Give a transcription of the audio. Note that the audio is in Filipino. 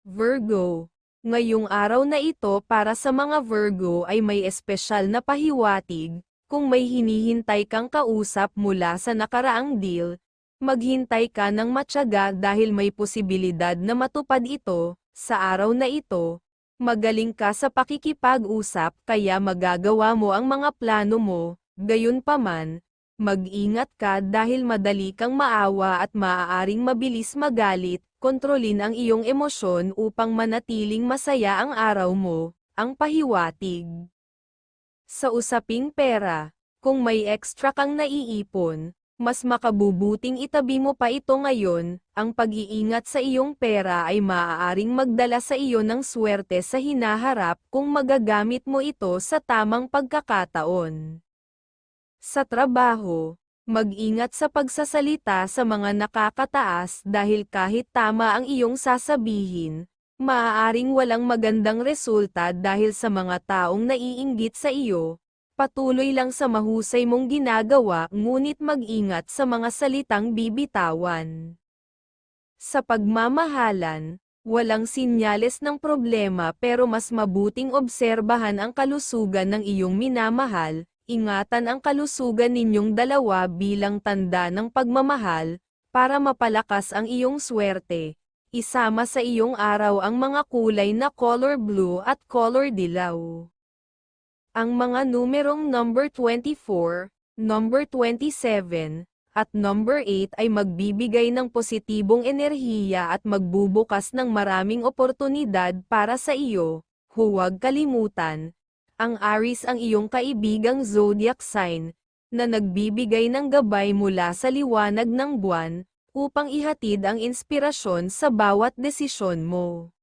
Virgo. Ngayong araw na ito para sa mga Virgo ay may espesyal na pahiwatig. Kung may hinihintay kang kausap mula sa nakaraang deal, maghintay ka ng matyaga dahil may posibilidad na matupad ito. Sa araw na ito, magaling ka sa pakikipag-usap kaya magagawa mo ang mga plano mo. Gayunpaman, mag-ingat ka dahil madali kang maawa at maaaring mabilis magalit. Kontrolin ang iyong emosyon upang manatiling masaya ang araw mo. Ang pahiwatig. Sa usaping pera, kung may extra kang naiipon, mas makabubuting itabi mo pa ito ngayon. Ang pag-iingat sa iyong pera ay maaaring magdala sa iyo ng swerte sa hinaharap kung magagamit mo ito sa tamang pagkakataon. Sa trabaho, mag-ingat sa pagsasalita sa mga nakakataas dahil kahit tama ang iyong sasabihin, maaaring walang magandang resulta dahil sa mga taong naiinggit sa iyo. Patuloy lang sa mahusay mong ginagawa ngunit mag-ingat sa mga salitang bibitawan. Sa pagmamahalan, walang sinyales ng problema pero mas mabuting obserbahan ang kalusugan ng iyong minamahal. Ingatan ang kalusugan ninyong dalawa bilang tanda ng pagmamahal, para mapalakas ang iyong swerte. Isama sa iyong araw ang mga kulay na color blue at color dilaw. Ang mga numerong number 24, number 27, at number 8 ay magbibigay ng positibong enerhiya at magbubukas ng maraming oportunidad para sa iyo. Huwag kalimutan, ang Aries ang iyong kaibigang zodiac sign, na nagbibigay ng gabay mula sa liwanag ng buwan, upang ihatid ang inspirasyon sa bawat desisyon mo.